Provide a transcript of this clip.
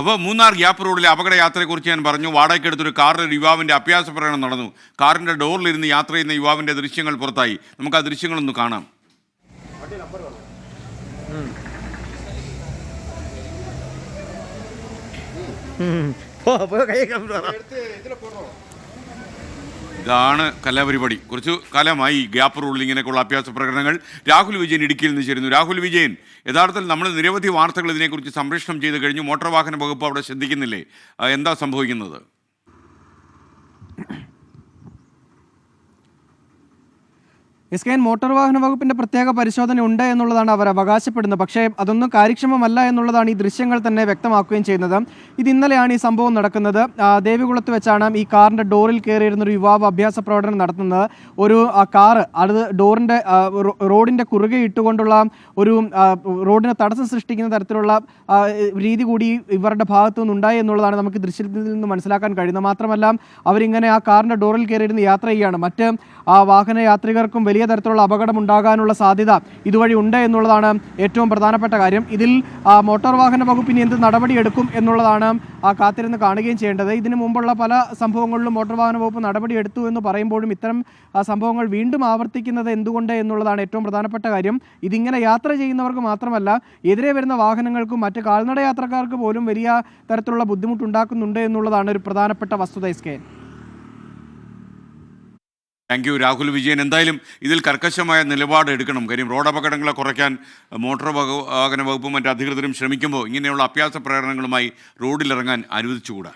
അപ്പോൾ മൂന്നാർ ഗ്യാപ്പ് റോഡിലെ അപകട യാത്രയെക്കുറിച്ച് ഞാൻ പറഞ്ഞു. വാടകയ്ക്കെടുത്തൊരു കാറിൽ ഒരു യുവാവിൻ്റെ അഭ്യാസ പ്രകടനം നടന്നു. കാറിൻ്റെ ഡോറിലിരുന്ന് യാത്ര ചെയ്യുന്ന യുവാവിൻ്റെ ദൃശ്യങ്ങൾ പുറത്തായി. നമുക്ക് ആ ദൃശ്യങ്ങളൊന്ന് കാണാം. ഇതാണ് കലാപരിപാടി. കുറച്ചു കാലമായി ഗ്യാപ്പ് റോഡിൽ ഇങ്ങനെയൊക്കെയുള്ള അഭ്യാസ പ്രകടനങ്ങൾ. രാഹുൽ വിജയൻ ഇടുക്കിയിൽ നിന്ന് ചേരുന്നു. രാഹുൽ വിജയൻ, യഥാർത്ഥത്തിൽ നമ്മൾ നിരവധി വാർത്തകൾ ഇതിനെക്കുറിച്ച് സംപ്രേഷണം ചെയ്ത് കഴിഞ്ഞു. മോട്ടോർ വാഹന വകുപ്പ് അവിടെ ശ്രദ്ധിക്കുന്നില്ലേ? എന്താ സംഭവിക്കുന്നത്? എസ്കെൻ, മോട്ടോർ വാഹന വകുപ്പിന്റെ പ്രത്യേക പരിശോധന ഉണ്ട് എന്നുള്ളതാണ് അവർ അവകാശപ്പെടുന്നത്. പക്ഷേ അതൊന്നും കാര്യക്ഷമമല്ല എന്നുള്ളതാണ് ഈ ദൃശ്യങ്ങൾ തന്നെ വ്യക്തമാക്കുകയും ചെയ്യുന്നത്. ഇത് ഇന്നലെയാണ് ഈ സംഭവം നടക്കുന്നത്. ദേവികുളത്ത് വെച്ചാണ് ഈ കാറിന്റെ ഡോറിൽ കയറിയിരുന്ന ഒരു യുവാവ് അഭ്യാസ പ്രകടനം നടത്തുന്നത്. ഒരു കാറ് അത് ഡോറിന്റെ റോഡിന്റെ കുറുകെ ഇട്ടുകൊണ്ടുള്ള ഒരു റോഡിന് തടസ്സം സൃഷ്ടിക്കുന്ന തരത്തിലുള്ള രീതി കൂടി ഇവരുടെ ഭാഗത്തു നിന്നുണ്ടായി എന്നുള്ളതാണ് നമുക്ക് ദൃശ്യത്തിൽ നിന്ന് മനസ്സിലാക്കാൻ കഴിയുന്നത്. മാത്രമല്ല അവരിങ്ങനെ ആ കാറിന്റെ ഡോറിൽ കയറിയിരുന്ന് യാത്ര ചെയ്യുകയാണ്. മറ്റ് വാഹന യാത്രികർക്കും വലിയ തരത്തിലുള്ള അപകടം ഉണ്ടാകാനുള്ള സാധ്യത ഇതുവഴി ഉണ്ട് എന്നുള്ളതാണ് ഏറ്റവും പ്രധാനപ്പെട്ട കാര്യം. ഇതിൽ മോട്ടോർ വാഹന വകുപ്പിന് എന്ത് നടപടിയെടുക്കും എന്നുള്ളതാണ് കാത്തിരുന്ന് കാണുകയും ചെയ്യേണ്ടത്. ഇതിനു മുമ്പുള്ള പല സംഭവങ്ങളിലും മോട്ടോർ വാഹന വകുപ്പ് നടപടിയെടുത്തു എന്ന് പറയുമ്പോഴും ഇത്തരം സംഭവങ്ങൾ വീണ്ടും ആവർത്തിക്കുന്നത് എന്തുകൊണ്ട് എന്നുള്ളതാണ് ഏറ്റവും പ്രധാനപ്പെട്ട കാര്യം. ഇതിങ്ങനെ യാത്ര ചെയ്യുന്നവർക്ക് മാത്രമല്ല, എതിരെ വരുന്ന വാഹനങ്ങൾക്കും മറ്റ് കാൽനട യാത്രക്കാർക്ക് പോലും വലിയ തരത്തിലുള്ള ബുദ്ധിമുട്ടുണ്ടാക്കുന്നുണ്ട് എന്നുള്ളതാണ് ഒരു പ്രധാനപ്പെട്ട വസ്തുത. എസ്കെൻ, താങ്ക് യു രാഹുൽ വിജയൻ. എന്തായാലും ഇതിൽ കർക്കശമായ നിലപാട് എടുക്കണം. കാര്യം റോഡ് അപകടങ്ങളെ കുറയ്ക്കാൻ മോട്ടോർ വാഹന വകുപ്പും മറ്റ് അധികൃതരും ശ്രമിക്കുമ്പോൾ ഇങ്ങനെയുള്ള അഭ്യാസ പ്രകടനങ്ങളുമായി റോഡിലിറങ്ങാൻ അനുവദിച്ചുകൂടാ.